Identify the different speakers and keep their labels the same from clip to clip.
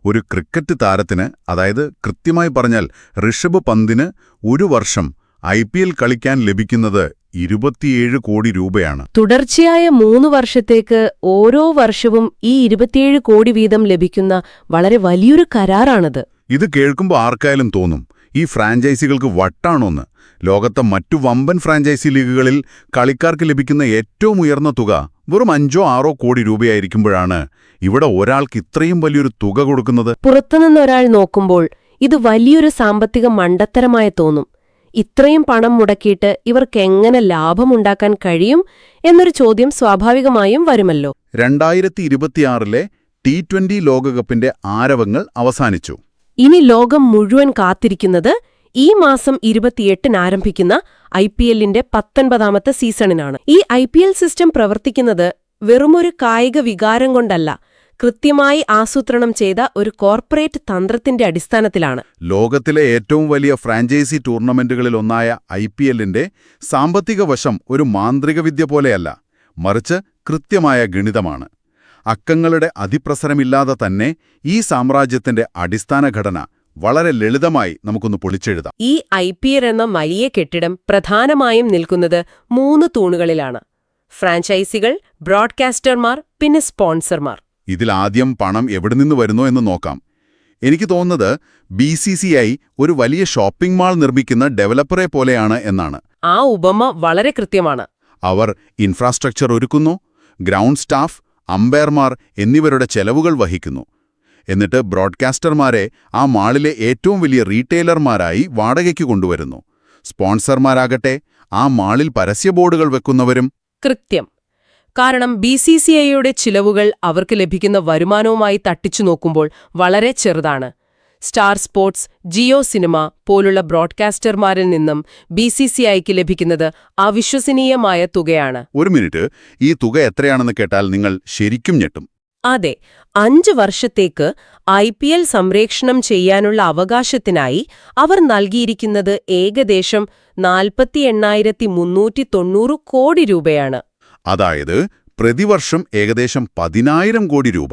Speaker 1: ഒരു ക്രിക്കറ്റ് താരത്തിന്, അതായത് കൃത്യമായി പറഞ്ഞാൽ ഋഷഭ് പന്തിന് ഒരു വർഷം IPL കളിക്കാൻ ലഭിക്കുന്നത് 27 കോടി രൂപയാണ്.
Speaker 2: തുടർച്ചയായ 3 വർഷത്തേക്ക് ഓരോ വർഷവും ഈ 27 കോടി വീതം ലഭിക്കുന്ന വളരെ വലിയൊരു കരാറാണത്.
Speaker 1: ഇത് കേൾക്കുമ്പോൾ ആർക്കായാലും തോന്നും, ഈ ഫ്രാഞ്ചൈസികൾക്ക് വട്ടാണോന്ന്. ലോകത്തെ മറ്റു വമ്പൻ ഫ്രാഞ്ചൈസി ലീഗുകളിൽ കളിക്കാർക്ക് ലഭിക്കുന്ന ഏറ്റവും ഉയർന്ന തുക വെറും 5-6 കോടി രൂപയായിരിക്കുമ്പോഴാണ് ഇവിടെ ഒരാൾക്ക് ഇത്രയും വലിയൊരു തുക കൊടുക്കുന്നത്.
Speaker 2: പുറത്തുനിന്നൊരാൾ നോക്കുമ്പോൾ ഇത് വലിയൊരു സാമ്പത്തിക മണ്ടത്തരമായി തോന്നും. ഇത്രയും പണം മുടക്കിയിട്ട് ഇവർക്കെങ്ങനെ ലാഭമുണ്ടാക്കാൻ കഴിയും എന്നൊരു ചോദ്യം സ്വാഭാവികമായും വരുമല്ലോ.
Speaker 1: 2026 T20 ലോകകപ്പിന്റെ ആരവങ്ങൾ അവസാനിച്ചു.
Speaker 2: ഇനി ലോകം മുഴുവൻ കാത്തിരിക്കുന്നത് ഈ മാസം 28-ന് ആരംഭിക്കുന്ന IPLന്റെ 19ാമത്തെ സീസണിനാണ്. ഈ IPL സിസ്റ്റം പ്രവർത്തിക്കുന്നത് വെറുമൊരു കായിക വികാരം കൊണ്ടല്ല, കൃത്യമായി ആസൂത്രണം ചെയ്ത ഒരു കോർപ്പറേറ്റ് തന്ത്രത്തിന്റെ അടിസ്ഥാനത്തിലാണ്.
Speaker 1: ലോകത്തിലെ ഏറ്റവും വലിയ ഫ്രാഞ്ചൈസി ടൂർണമെന്റുകളിലൊന്നായ IPLന്റെ സാമ്പത്തിക വശം ഒരു മാന്ത്രിക വിദ്യ പോലെയല്ല, മറിച്ച് കൃത്യമായ ഗണിതമാണ്. അക്കങ്ങളുടെ അതിപ്രസരമില്ലാതെ തന്നെ ഈ സാമ്രാജ്യത്തിന്റെ അടിസ്ഥാന ഘടന വളരെ ലളിതമായി നമുക്കൊന്ന് പൊളിച്ചെഴുതാം.
Speaker 2: ഈ IPL എന്ന വലിയ കെട്ടിടം പ്രധാനമായും നിൽക്കുന്നത് 3 തൂണുകളിലാണ്: ഫ്രാഞ്ചൈസികൾ, ബ്രോഡ്കാസ്റ്റർമാർ, പിന്നെ സ്പോൺസർമാർ.
Speaker 1: ഇതിലാദ്യം പണം എവിടെ നിന്ന് വരുന്നോ എന്ന് നോക്കാം. എനിക്ക് തോന്നുന്നത് BCCI ഒരു വലിയ ഷോപ്പിംഗ് മാൾ നിർമ്മിക്കുന്ന ഡെവലപ്പറെ പോലെയാണ് എന്നാണ്.
Speaker 2: ആ ഉപമ വളരെ കൃത്യമാണ്.
Speaker 1: അവർ ഇൻഫ്രാസ്ട്രക്ചർ ഒരുക്കുന്നു, ഗ്രൗണ്ട് സ്റ്റാഫ്, അമ്പയർമാർ എന്നിവരുടെ ചെലവുകൾ വഹിക്കുന്നു. എന്നിട്ട് ബ്രോഡ്കാസ്റ്റർമാരെ ആ മാളിലെ ഏറ്റവും വലിയ റീറ്റെയിലർമാരായി വാടകയ്ക്ക് കൊണ്ടുവരുന്നു. സ്പോൺസർമാരാകട്ടെ ആ മാളിൽ പരസ്യ ബോർഡുകൾ വെക്കുന്നവരും.
Speaker 2: കൃത്യം. കാരണം BCCIയുടെ ചിലവുകൾ അവർക്ക് ലഭിക്കുന്ന വരുമാനവുമായി തട്ടിച്ചു നോക്കുമ്പോൾ വളരെ ചെറുതാണ്. സ്റ്റാർ സ്പോർട്സ്, ജിയോ സിനിമ പോലുള്ള ബ്രോഡ്കാസ്റ്റർമാരിൽ നിന്നും BCCIക്ക് ലഭിക്കുന്നത് അവിശ്വസനീയമായ തുകയാണ്.
Speaker 1: ഒരു മിനിറ്റ്, ഈ തുക എത്രയാണെന്ന് കേട്ടാൽ നിങ്ങൾ ശരിക്കും ഞെട്ടും.
Speaker 2: അതെ, 5 വർഷത്തേക്ക് IPL സംപ്രേഷണം ചെയ്യാനുള്ള അവകാശത്തിനായി അവർ നൽകിയിരിക്കുന്നത് ഏകദേശം 48,390 കോടി രൂപയാണ്.
Speaker 1: അതായത് പ്രതിവർഷം ഏകദേശം 10,000 കോടി രൂപ.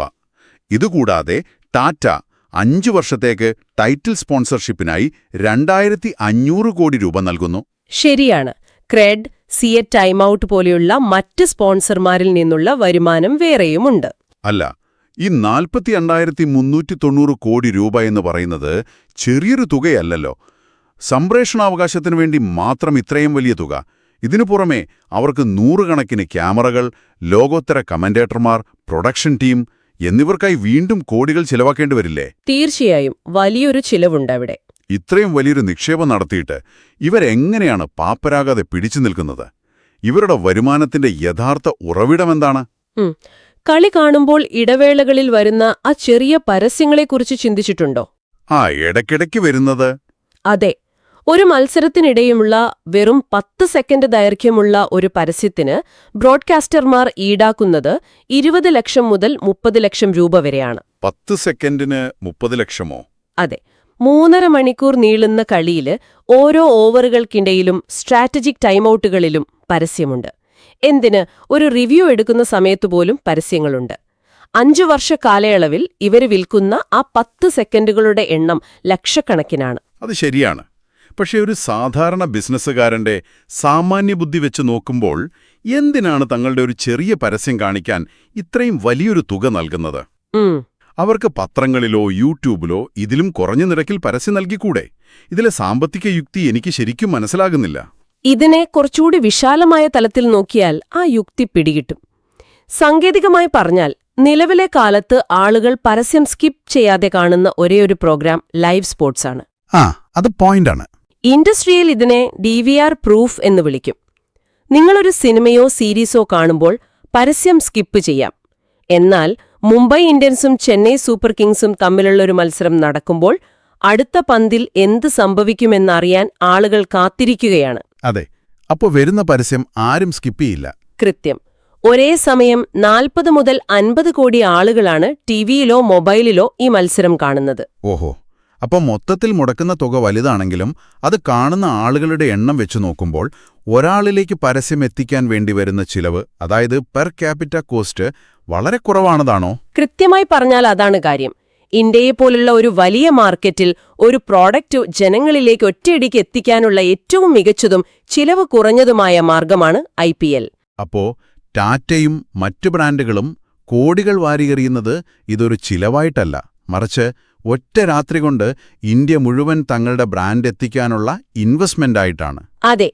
Speaker 1: ഇതുകൂടാതെ ടാറ്റ 5 വർഷത്തേക്ക് ടൈറ്റിൽ സ്പോൺസർഷിപ്പിനായി 2,500 കോടി രൂപ നൽകുന്നു.
Speaker 2: ശരിയാണ്. ക്രെഡ്, സിയറ്റ് ടൈംഔട്ട് പോലെയുള്ള മറ്റ് സ്പോൺസർമാരിൽ നിന്നുള്ള വരുമാനം വേറെയുമുണ്ട്.
Speaker 1: അല്ല, ഈ 42,390 കോടി രൂപ എന്ന് പറയുന്നത് ചെറിയൊരു തുകയല്ലല്ലോ. സംപ്രേഷണാവകാശത്തിനു വേണ്ടി മാത്രം ഇത്രയും വലിയ തുക. ഇതിനു പുറമെ അവർക്ക് 100 കണക്കിന് ക്യാമറകൾ, ലോകോത്തര കമന്റേറ്റർമാർ, പ്രൊഡക്ഷൻ ടീം എന്നിവർക്കായി വീണ്ടും കോടികൾ ചിലവാക്കേണ്ടി വരില്ലേ?
Speaker 2: തീർച്ചയായും വലിയൊരു ചിലവുണ്ട് അവിടെ.
Speaker 1: ഇത്രയും വലിയൊരു നിക്ഷേപം നടത്തിയിട്ട് ഇവരെങ്ങനെയാണ് പാപ്പരാകാതെ പിടിച്ചു നിൽക്കുന്നത്? ഇവരുടെ വരുമാനത്തിന്റെ യഥാർത്ഥ ഉറവിടമെന്താണ്?
Speaker 2: കളി കാണുമ്പോൾ ഇടവേളകളിൽ വരുന്ന ആ ചെറിയ പരസ്യങ്ങളെക്കുറിച്ച് ചിന്തിച്ചിട്ടുണ്ടോ?
Speaker 1: ഇടയ്ക്കിടയ്ക്ക് വരുന്നത്.
Speaker 2: അതെ, ഒരു മത്സരത്തിനിടെയുമുള്ള വെറും 10 സെക്കൻഡ് ദൈർഘ്യമുള്ള ഒരു പരസ്യത്തിന് ബ്രോഡ്കാസ്റ്റർമാർ ഈടാക്കുന്നത് 20 ലക്ഷം മുതൽ 30 ലക്ഷം രൂപ വരെയാണ്.
Speaker 1: 10 സെക്കൻഡിന് 30 ലക്ഷമോ?
Speaker 2: അതെ. 3.5 മണിക്കൂർ നീളുന്ന കളിയില് ഓരോ ഓവറുകൾക്കിടയിലും സ്ട്രാറ്റജിക് ടൈംഔട്ടുകളിലും പരസ്യമുണ്ട്. എന്തിന്, ഒരു റിവ്യൂ എടുക്കുന്ന സമയത്തുപോലും പരസ്യങ്ങളുണ്ട്. 5 വർഷ കാലയളവിൽ ഇവർ വിൽക്കുന്ന ആ 10 സെക്കൻഡുകളുടെ എണ്ണം ലക്ഷക്കണക്കിനാണ്.
Speaker 1: അത് ശരിയാണ്. പക്ഷേ ഒരു സാധാരണ ബിസിനസ്സുകാരന്റെ സാമാന്യ ബുദ്ധി വെച്ച് നോക്കുമ്പോൾ എന്തിനാണ് തങ്ങളുടെ ഒരു ചെറിയ പരസ്യം കാണിക്കാൻ ഇത്രയും വലിയൊരു തുക നൽകുന്നത്? അവർക്ക് പത്രങ്ങളിലോ യൂട്യൂബിലോ ഇതിലും കുറഞ്ഞ നിരക്കിൽ പരസ്യം നൽകിക്കൂടെ? ഇതിലെ സാമ്പത്തിക യുക്തി എനിക്ക് ശരിക്കും മനസ്സിലാകുന്നില്ല.
Speaker 2: ഇതിനെ കുറച്ചുകൂടി വിശാലമായ തലത്തിൽ നോക്കിയാൽ ആ യുക്തി പിടികിട്ടും. സാങ്കേതികമായി പറഞ്ഞാൽ നിലവിലെ കാലത്ത് ആളുകൾ പരസ്യം സ്കിപ്പ് ചെയ്യാതെ കാണുന്ന ഒരേയൊരു പ്രോഗ്രാം ലൈവ് സ്പോർട്സ് ആണ്.
Speaker 1: അത് പോയിന്റാണ്.
Speaker 2: ഇൻഡസ്ട്രിയിൽ ഇതിനെ DVR പ്രൂഫ് എന്ന് വിളിക്കും. നിങ്ങളൊരു സിനിമയോ സീരീസോ കാണുമ്പോൾ പരസ്യം സ്കിപ്പ് ചെയ്യാം. എന്നാൽ മുംബൈ ഇന്ത്യൻസും ചെന്നൈ സൂപ്പർ കിങ്സും തമ്മിലുള്ളൊരു മത്സരം നടക്കുമ്പോൾ അടുത്ത പന്തിൽ എന്ത് സംഭവിക്കുമെന്നറിയാൻ ആളുകൾ കാത്തിരിക്കുകയാണ്.
Speaker 1: അതെ, അപ്പോൾ വരുന്ന പരസ്യം ആരും സ്കിപ്പ് ചെയ്യില്ല.
Speaker 2: കൃത്യം. ഒരേ സമയം 40 മുതൽ 50 കോടി ആളുകളാണ് ടിവിയിലോ മൊബൈലിലോ ഈ മത്സരം കാണുന്നത്.
Speaker 1: ഓഹോ, അപ്പോൾ മൊത്തത്തിൽ മുടക്കുന്ന തുക വലുതാണെങ്കിലും അത് കാണുന്ന ആളുകളുടെ എണ്ണം വെച്ചു നോക്കുമ്പോൾ ഒരാളിലേക്ക് പരസ്യം എത്തിക്കാൻ വേണ്ടിവരുന്ന ചിലവ്, അതായത് പെർ ക്യാപിറ്റ കോസ്റ്റ്, വളരെ കുറവാണതാണോ?
Speaker 2: കൃത്യമായി പറഞ്ഞാൽ അതാണ് കാര്യം. ഇന്ത്യയെപ്പോലുള്ള ഒരു വലിയ മാർക്കറ്റിൽ ഒരു പ്രോഡക്റ്റ് ജനങ്ങളിലേക്ക് ഒറ്റയടിക്ക് എത്തിക്കാനുള്ള ഏറ്റവും മികച്ചതും ചിലവ് കുറഞ്ഞതുമായ മാർഗമാണ് IPL.
Speaker 1: അപ്പോ ടാറ്റയും മറ്റു ബ്രാൻഡുകളും കോടികൾ വാരിയെറിയുന്നത് ഇതൊരു ചിലവായിട്ടല്ല, മറിച്ച് ഒറ്റ രാത്രി കൊണ്ട് ഇന്ത്യ മുഴുവൻ തങ്ങളുടെ ബ്രാൻഡ് എത്തിക്കാനുള്ള ഇൻവെസ്റ്റ്മെന്റായിട്ടാണ്.
Speaker 2: അതെ,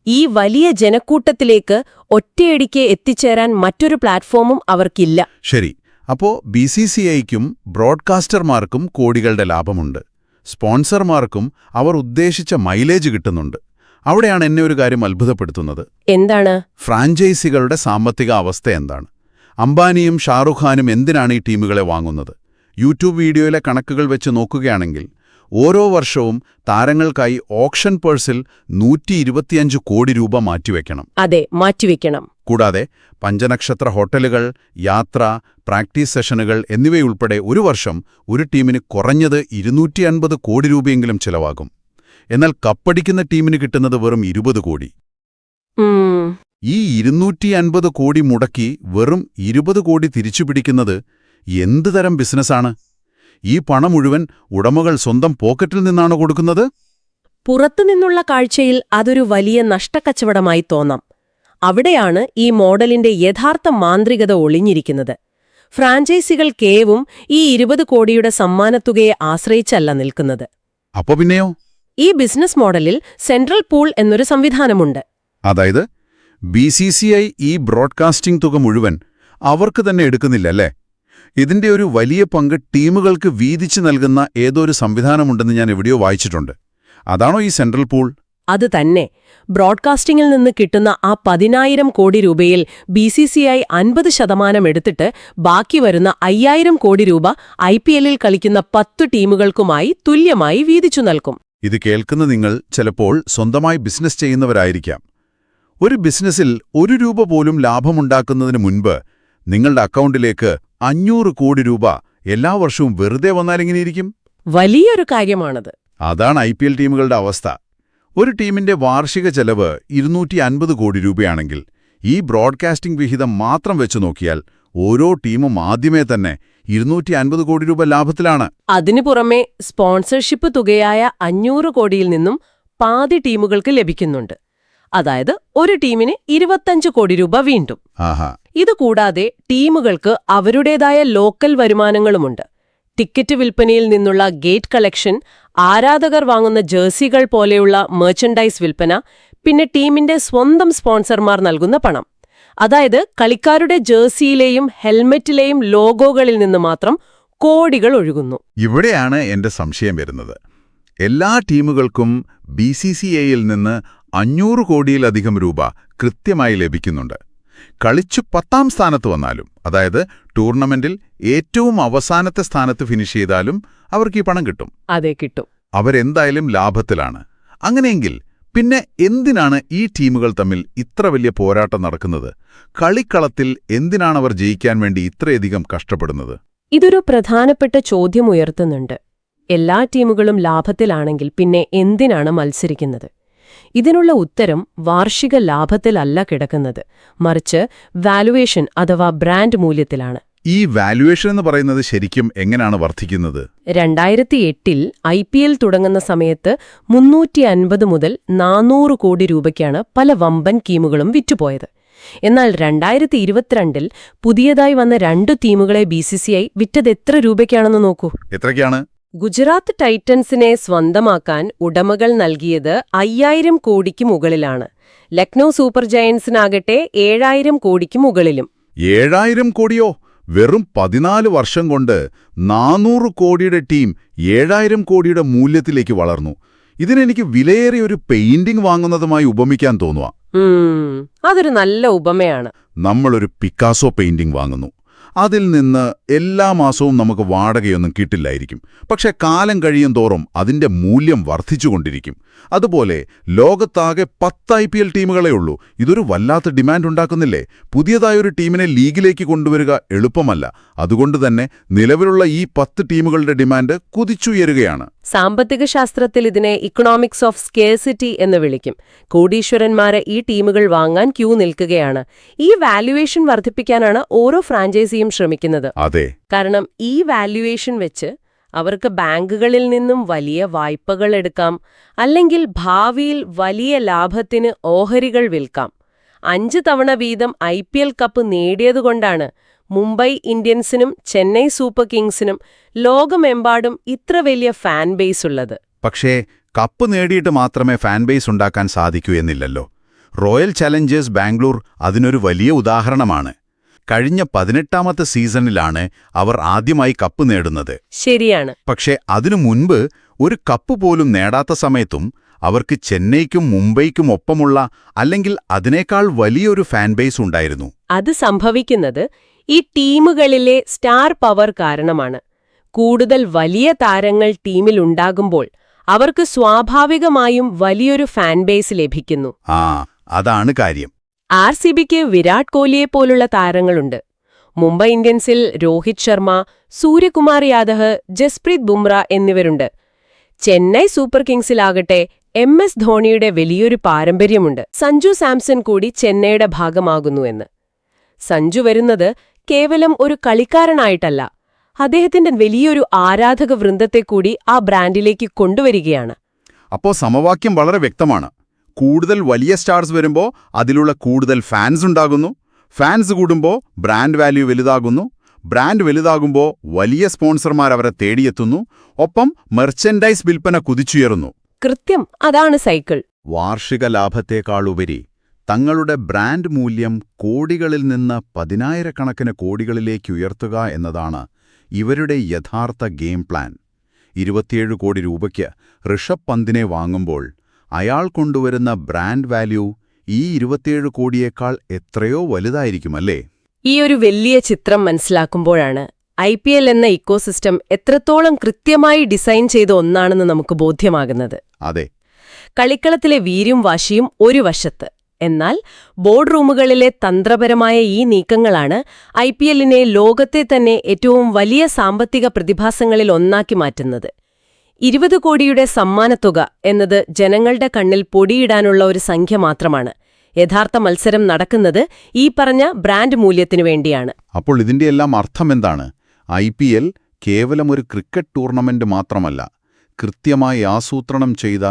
Speaker 2: ഈ വലിയ ജനക്കൂട്ടത്തിലേക്ക് ഒറ്റയടിക്ക് എത്തിച്ചേരാൻ മറ്റൊരു പ്ലാറ്റ്ഫോമും അവർക്കില്ല.
Speaker 1: ശരി, അപ്പോ BCCIക്കും ബ്രോഡ്കാസ്റ്റർമാർക്കും കോടികളുടെ ലാഭമുണ്ട്, സ്പോൺസർമാർക്കും അവർ ഉദ്ദേശിച്ച മൈലേജ് കിട്ടുന്നുണ്ട്. അവിടെയാണ് എന്നെ ഒരു കാര്യം അത്ഭുതപ്പെടുത്തുന്നത്.
Speaker 2: എന്താണ്?
Speaker 1: ഫ്രാഞ്ചൈസികളുടെ സാമ്പത്തിക അവസ്ഥ എന്താണ്? അംബാനിയും ഷാറുഖ് ഖാനും എന്തിനാണ് ഈ ടീമുകളെ വാങ്ങുന്നത്? യൂട്യൂബ് വീഡിയോയിലെ കണക്കുകൾ വെച്ച് നോക്കുകയാണെങ്കിൽ ഓരോ വർഷവും താരങ്ങൾക്കായി ഓപ്ഷൻ പേഴ്സിൽ 125 കോടി രൂപ മാറ്റിവെക്കണം.
Speaker 2: അതെ, മാറ്റിവെക്കണം.
Speaker 1: കൂടാതെ പഞ്ചനക്ഷത്ര ഹോട്ടലുകൾ, യാത്ര, പ്രാക്ടീസ് സെഷനുകൾ എന്നിവയുൾപ്പെടെ ഒരു വർഷം ഒരു ടീമിന് കുറഞ്ഞത് 250 കോടി രൂപയെങ്കിലും ചിലവാകും. എന്നാൽ കപ്പടിക്കുന്ന ടീമിന് കിട്ടുന്നത് വെറും 20 കോടി. ഈ 250 കോടി മുടക്കി വെറും 20 കോടി തിരിച്ചുപിടിക്കുന്നത് എന്ത് തരം ബിസിനസ്സാണ്? ഈ പണം മുഴുവൻ ഉടമകൾ സ്വന്തം പോക്കറ്റിൽ നിന്നാണോ കൊടുക്കുന്നത്?
Speaker 2: പുറത്തുനിന്നുള്ള കാഴ്ചയിൽ അതൊരു വലിയ നഷ്ടക്കച്ചവടമായി തോന്നാം. അവിടെയാണ് ഈ മോഡലിന്റെ യഥാർത്ഥ മാന്ത്രികത ഒളിഞ്ഞിരിക്കുന്നത്. ഫ്രാഞ്ചൈസികൾ കേവും ഈ 20 കോടിയുടെ സമ്മാനത്തുകയെ ആശ്രയിച്ചല്ല നിൽക്കുന്നത്.
Speaker 1: അപ്പോ പിന്നെയോ?
Speaker 2: ഈ ബിസിനസ് മോഡലിൽ സെൻട്രൽ പൂൾ എന്നൊരു സംവിധാനമുണ്ട്.
Speaker 1: അതായത് BCCI ഈ ബ്രോഡ്കാസ്റ്റിംഗ് തുക മുഴുവൻ അവർക്ക് തന്നെ എടുക്കുന്നില്ലല്ലേ? ഇതിന്റെ ഒരു വലിയ പങ്ക് ടീമുകൾക്ക് വീതിച്ചു നൽകുന്ന ഏതോ ഒരു സംവിധാനമുണ്ടെന്ന് ഞാൻ എവിടെയോ വായിച്ചിട്ടുണ്ട്. അതാണോ ഈ സെൻട്രൽ പൂൾ?
Speaker 2: അത് തന്നെ. ബ്രോഡ്കാസ്റ്റിംഗിൽ നിന്ന് കിട്ടുന്ന ആ 10,000 കോടി രൂപയിൽ BCCI 50% എടുത്തിട്ട് ബാക്കി വരുന്ന 5,000 കോടി രൂപ IPLൽ കളിക്കുന്ന 10 ടീമുകൾക്കുമായി തുല്യമായി വീതിച്ചു നൽകും.
Speaker 1: ഇത് കേൾക്കുന്ന നിങ്ങൾ ചിലപ്പോൾ സ്വന്തമായി ബിസിനസ് ചെയ്യുന്നവരായിരിക്കാം. ഒരു ബിസിനസ്സിൽ 1 രൂപ പോലും ലാഭമുണ്ടാക്കുന്നതിന് മുൻപ് നിങ്ങളുടെ അക്കൗണ്ടിലേക്ക് 500 കോടി രൂപ എല്ലാ വർഷവും വെറുതെ വന്നാലെങ്ങനെയിരിക്കും?
Speaker 2: വലിയൊരു കാര്യമാണത്.
Speaker 1: അതാണ് IPL ടീമുകളുടെ അവസ്ഥ. ഒരു ടീമിന്റെ വാർഷിക ചെലവ് 250 കോടി രൂപയാണെങ്കിൽ ഈ ബ്രോഡ്കാസ്റ്റിംഗ് വിഹിതം മാത്രം വെച്ചു നോക്കിയാൽ ഓരോ ടീമും ആദ്യമേ തന്നെ 250 കോടി രൂപ ലാഭത്തിലാണ്.
Speaker 2: അതിനു പുറമെ സ്പോൺസർഷിപ്പ് തുകയായ 500 കോടിയിൽ നിന്നും പാതി ടീമുകൾക്ക് ലഭിക്കുന്നുണ്ട്. അതായത് ഒരു ടീമിന് 25 കോടി രൂപ വീണ്ടും. ഇതുകൂടാതെ ടീമുകൾക്ക് അവരുടേതായ ലോക്കൽ വരുമാനങ്ങളുമുണ്ട്. ടിക്കറ്റ് വിൽപ്പനയിൽ നിന്നുള്ള ഗേറ്റ് കളക്ഷൻ, ആരാധകർ വാങ്ങുന്ന ജേഴ്സികൾ പോലെയുള്ള മെർച്ചൻഡൈസ് വിൽപ്പന, പിന്നെ ടീമിന്റെ സ്വന്തം സ്പോൺസർമാർ നൽകുന്ന പണം. അതായത് കളിക്കാരുടെ ജേഴ്സിയിലെയും ഹെൽമെറ്റിലെയും ലോഗോകളിൽ നിന്ന് മാത്രം കോടികൾ ഒഴുകുന്നു.
Speaker 1: ഇവിടെയാണ് എന്റെ സംശയം വരുന്നത്. എല്ലാ ടീമുകൾക്കും BCCIയിൽ നിന്ന് 500 കോടിയിലധികം രൂപ കൃത്യമായി ലഭിക്കുന്നുണ്ട്. കളിച്ചു 10ാം സ്ഥാനത്ത് വന്നാലും, അതായത് ടൂർണമെന്റിൽ ഏറ്റവും അവസാനത്തെ സ്ഥാനത്ത് ഫിനിഷ് ചെയ്താലും അവർക്ക് ഈ പണം കിട്ടും.
Speaker 2: അതെ, കിട്ടും.
Speaker 1: അവരെന്തായാലും ലാഭത്തിലാണ്. അങ്ങനെയെങ്കിൽ പിന്നെ എന്തിനാണ് ഈ ടീമുകൾ തമ്മിൽ ഇത്ര വലിയ പോരാട്ടം നടക്കുന്നത്? കളിക്കളത്തിൽ എന്തിനാണവർ ജയിക്കാൻ വേണ്ടി ഇത്രയധികം കഷ്ടപ്പെടുന്നത്?
Speaker 2: ഇതൊരു പ്രധാനപ്പെട്ട ചോദ്യം ഉയർത്തുന്നുണ്ട്. എല്ലാ ടീമുകളും ലാഭത്തിലാണെങ്കിൽ പിന്നെ എന്തിനാണ് മത്സരിക്കുന്നത്? ഇതിനുള്ള ഉത്തരം വാർഷിക ലാഭത്തിലല്ല കിടക്കുന്നത്, മറിച്ച് വാലുവേഷൻ അഥവാ ബ്രാൻഡ് മൂല്യത്തിലാണ്.
Speaker 1: ഈ വാല്യുവേഷൻ എന്ന് പറയുന്നത് ശരിക്കും എങ്ങനെയാണ് വർദ്ധിക്കുന്നത്?
Speaker 2: 2008-ൽ IPL തുടങ്ങുന്ന സമയത്ത് 350 മുതൽ 400 കോടി രൂപയ്ക്കാണ് പല വമ്പൻ ടീമുകളും വിറ്റുപോയത്. എന്നാൽ 2022-ൽ പുതിയതായി വന്ന 2 ടീമുകളെ BCCI വിറ്റത് എത്ര രൂപയ്ക്കാണെന്ന് നോക്കൂ.
Speaker 1: എത്രയ്ക്കാണ്?
Speaker 2: ഗുജറാത്ത് ടൈറ്റൻസിനെ സ്വന്തമാക്കാൻ ഉടമകൾ നൽകിയത് 5,000 കോടിക്ക് മുകളിലാണ്. ലക്നൗ സൂപ്പർ ജയന്റ്സിനാകട്ടെ 7,000 കോടിക്ക് മുകളിലും.
Speaker 1: 7,000 കോടിയോ? വെറും 14 വർഷം കൊണ്ട് 400 കോടിയുടെ ടീം 7,000 കോടിയുടെ മൂല്യത്തിലേക്ക് വളർന്നു. ഇതിനെനിക്ക് വിലയേറിയ ഒരു പെയിന്റിംഗ് വാങ്ങുന്നതുമായി ഉപമിക്കാൻ തോന്നുക.
Speaker 2: അതൊരു നല്ല ഉപമയാണ്.
Speaker 1: നമ്മളൊരു പിക്കാസോ പെയിന്റിംഗ് വാങ്ങുന്നു. അതിൽ നിന്ന് എല്ലാ മാസവും നമുക്ക് വാടകയൊന്നും കിട്ടില്ലായിരിക്കും. പക്ഷെ കാലം കഴിയും തോറും അതിന്റെ മൂല്യം വർദ്ധിച്ചുകൊണ്ടിരിക്കും. അതുപോലെ ലോകത്താകെ 10 IPL ടീമുകളേ ഉള്ളൂ. ഇതൊരു വല്ലാത്ത ഡിമാൻഡ് ഉണ്ടാക്കുന്നില്ലേ? പുതിയതായൊരു ടീമിനെ ലീഗിലേക്ക് കൊണ്ടുവരിക എളുപ്പമല്ല. അതുകൊണ്ട് തന്നെ നിലവിലുള്ള ഈ 10 ടീമുകളുടെ ഡിമാൻഡ് കുതിച്ചുയരുകയാണ്.
Speaker 2: സാമ്പത്തിക ശാസ്ത്രത്തിൽ ഇതിനെ ഇക്കണോമിക്സ് ഓഫ് സ്കേഴ്സിറ്റി എന്ന് വിളിക്കും. കോടീശ്വരന്മാരെ ഈ ടീമുകൾ വാങ്ങാൻ ക്യൂ നിൽക്കുകയാണ്. ഈ വാല്യുവേഷൻ വർദ്ധിപ്പിക്കാനാണ് ഓരോ ഫ്രാഞ്ചൈസിയും ശ്രമിക്കുന്നത്.
Speaker 1: അതെ,
Speaker 2: കാരണം ഈ വാല്യുവേഷൻ വെച്ച് അവർക്ക് ബാങ്കുകളിൽ നിന്നും വലിയ വായ്പകൾ എടുക്കാം, അല്ലെങ്കിൽ ഭാവിയിൽ വലിയ ലാഭത്തിന് ഓഹരികൾ വിൽക്കാം. 5 തവണ വീതം IPL കപ്പ് നേടിയതുകൊണ്ടാണ് മുംബൈ ഇന്ത്യൻസിനും ചെന്നൈ സൂപ്പർ കിങ്സിനും ലോകമെമ്പാടും ഇത്ര വലിയ ഫാൻ ബേസ് ഉള്ളത്.
Speaker 3: പക്ഷേ കപ്പ് നേടിയിട്ട് മാത്രമേ ഫാൻ ബേസ് ഉണ്ടാക്കാൻ സാധിക്കൂ എന്നില്ലല്ലോ. റോയൽ ചലഞ്ചേഴ്സ് ബാംഗ്ലൂർ അതിനൊരു വലിയ ഉദാഹരണമാണ്. കഴിഞ്ഞ 18ാമത്തെ സീസണിലാണ് അവർ ആദ്യമായി കപ്പ് നേടുന്നത്.
Speaker 2: ശരിയാണ്.
Speaker 3: പക്ഷേ അതിനു മുൻപ് ഒരു കപ്പ് പോലും നേടാത്ത സമയത്തും അവർക്ക് ചെന്നൈക്കും മുംബൈക്കും ഒപ്പമുള്ള അല്ലെങ്കിൽ അതിനേക്കാൾ വലിയൊരു ഫാൻ ബേസ് ഉണ്ടായിരുന്നു.
Speaker 2: അത് സംഭവിക്കുന്നത് ഈ ടീമുകളിലെ സ്റ്റാർ പവർ കാരണമാണ്. കൂടുതൽ വലിയ താരങ്ങൾ ടീമിലുണ്ടാകുമ്പോൾ അവർക്ക് സ്വാഭാവികമായും വലിയൊരു ഫാൻ ബേസ് ലഭിക്കുന്നു.
Speaker 3: അതാണ് കാര്യം.
Speaker 2: RCBക്ക് വിരാട് കോഹ്ലിയെപ്പോലുള്ള താരങ്ങളുണ്ട്. മുംബൈ ഇന്ത്യൻസിൽ രോഹിത് ശർമ്മ, സൂര്യകുമാർ യാദവ്, ജസ്പ്രീത് ബുംറ എന്നിവരുണ്ട്. ചെന്നൈ സൂപ്പർ കിങ്സിലാകട്ടെ MS ധോണിയുടെ വലിയൊരു പാരമ്പര്യമുണ്ട്. സഞ്ജു സാംസൺ കൂടി ചെന്നൈയുടെ ഭാഗമാകുന്നുവെന്ന്. സഞ്ജു വരുന്നത് കേവലം ഒരു കളിക്കാരനായിട്ടല്ല, അദ്ദേഹത്തിന്റെ വലിയൊരു ആരാധക വൃന്ദത്തെ കൂടി ആ ബ്രാൻഡിലേക്ക് കൊണ്ടുവരികയാണ്.
Speaker 1: അപ്പോ സമവാക്യം വളരെ വ്യക്തമാണ്. കൂടുതൽ വലിയ സ്റ്റാർസ് വരുമ്പോൾ അതിലുള്ള കൂടുതൽ ഫാൻസ് ഉണ്ടാകുന്നു, ഫാൻസ് കൂടുമ്പോൾ ബ്രാൻഡ് വാല്യൂ വലുതാകുന്നു, ബ്രാൻഡ് വലുതാകുമ്പോൾ വലിയ സ്പോൺസർമാർ അവരെ തേടിയെത്തുന്നു, ഒപ്പം മെർച്ചൻഡൈസ് വിൽപ്പന കുതിച്ചുയരുന്നു.
Speaker 2: കൃത്യം അതാണ് സൈക്കിൾ.
Speaker 3: വാർഷിക ലാഭത്തേക്കാളുപരി തങ്ങളുടെ ബ്രാൻഡ് മൂല്യം കോടികളിൽ നിന്ന് 10,000-കണക്കിന് കോടികളിലേക്ക് ഉയർത്തുക എന്നതാണ് ഇവരുടെ യഥാർത്ഥ ഗെയിം പ്ലാൻ. 27 കോടി രൂപയ്ക്ക് ഋഷഭ് പന്തിനെ വാങ്ങുമ്പോൾ അയാൾ കൊണ്ടുവരുന്ന ബ്രാൻഡ് വാല്യൂ ഈ 27 കോടിയേക്കാൾ എത്രയോ വലുതായിരിക്കുമല്ലേ?
Speaker 2: ഈ ഒരു വലിയ ചിത്രം മനസ്സിലാക്കുമ്പോഴാണ് IPL എന്ന ഇക്കോസിസ്റ്റം എത്രത്തോളം കൃത്യമായി ഡിസൈൻ ചെയ്ത ഒന്നാണെന്ന് നമുക്ക് ബോധ്യമാകുന്നത്.
Speaker 3: അതെ,
Speaker 2: കളിക്കളത്തിലെ വീര്യം വാശിയും ഒരു വശത്ത്, എന്നാൽ ബോർഡ് റൂമുകളിലെ തന്ത്രപരമായ ഈ നീക്കങ്ങളാണ് IPLനെ ലോകത്തെ തന്നെ ഏറ്റവും വലിയ സാമ്പത്തിക പ്രതിഭാസങ്ങളിൽ ഒന്നാക്കി മാറ്റുന്നത്. 20 കോടിയുടെ സമ്മാനത്തുക എന്നത് ജനങ്ങളുടെ കണ്ണിൽ പൊടിയിടാനുള്ള ഒരു സംഖ്യ മാത്രമാണ്. യഥാർത്ഥ മത്സരം നടക്കുന്നത് ഈ പറഞ്ഞ ബ്രാൻഡ് മൂല്യത്തിനു വേണ്ടിയാണ്.
Speaker 3: അപ്പോൾ ഇതിന്റെയെല്ലാം അർത്ഥമെന്താണ്? IPL കേവലം ഒരു ക്രിക്കറ്റ് ടൂർണമെന്റ് മാത്രമല്ല, കൃത്യമായി ആസൂത്രണം ചെയ്ത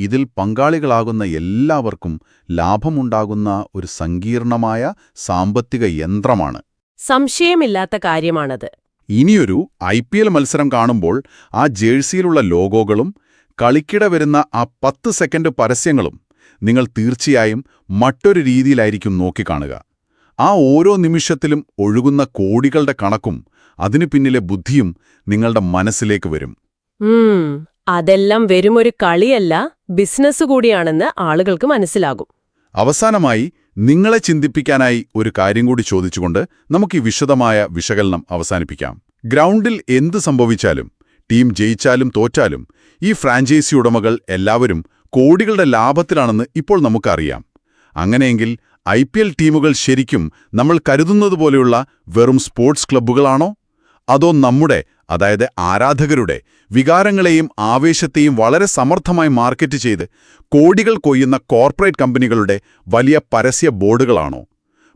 Speaker 3: ഇതിൽ പങ്കാളികളാകുന്ന എല്ലാവർക്കും ലാഭമുണ്ടാകുന്ന ഒരു സങ്കീർണമായ സാമ്പത്തിക യന്ത്രമാണ്.
Speaker 2: സംശയമില്ലാത്ത കാര്യമാണത്.
Speaker 1: ഇനിയൊരു IPL മത്സരം കാണുമ്പോൾ ആ ജേഴ്സിയിലുള്ള ലോഗോകളും കളിക്കിടെ വരുന്ന ആ 10 സെക്കൻഡ് പരസ്യങ്ങളും നിങ്ങൾ തീർച്ചയായും മറ്റൊരു രീതിയിലായിരിക്കും നോക്കിക്കാണുക. ആ ഓരോ നിമിഷത്തിലും ഒഴുകുന്ന കോടികളുടെ കണക്കും അതിനു പിന്നിലെ ബുദ്ധിയും നിങ്ങളുടെ മനസ്സിലേക്ക് വരും.
Speaker 2: അതെല്ലാം വെറുമൊരു കളിയല്ല, ബിസിനസ് കൂടിയാണെന്ന് ആളുകൾക്ക് മനസ്സിലാകും.
Speaker 1: അവസാനമായി നിങ്ങളെ ചിന്തിപ്പിക്കാനായി ഒരു കാര്യം കൂടി ചോദിച്ചുകൊണ്ട് നമുക്ക് ഈ വിശദമായ വിശകലനം അവസാനിപ്പിക്കാം. ഗ്രൗണ്ടിൽ എന്ത് സംഭവിച്ചാലും, ടീം ജയിച്ചാലും തോറ്റാലും, ഈ ഫ്രാഞ്ചൈസി ഉടമകൾ എല്ലാവരും കോടികളുടെ ലാഭത്തിലാണെന്ന് ഇപ്പോൾ നമുക്കറിയാം. അങ്ങനെയെങ്കിൽ IPL ടീമുകൾ ശരിക്കും നമ്മൾ കരുതുന്നതുപോലെയുള്ള വെറും സ്പോർട്സ് ക്ലബ്ബുകളാണോ? അതോ നമ്മുടെ, അതായത് ആരാധകരുടെ വികാരങ്ങളെയും ആവേശത്തെയും വളരെ സമർത്ഥമായി മാർക്കറ്റ് ചെയ്ത് കോടികൾ കൊയ്യുന്ന കോർപ്പറേറ്റ് കമ്പനികളുടെ വലിയ പരസ്യ ബോർഡുകളാണോ?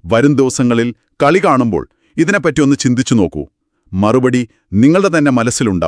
Speaker 1: വരും ദിവസങ്ങളിൽ കളി കാണുമ്പോൾ ഇതിനെപ്പറ്റി ഒന്ന് ചിന്തിച്ചു നോക്കൂ. മറുപടി നിങ്ങളുടെ തന്നെ മനസ്സിലുണ്ടാവും.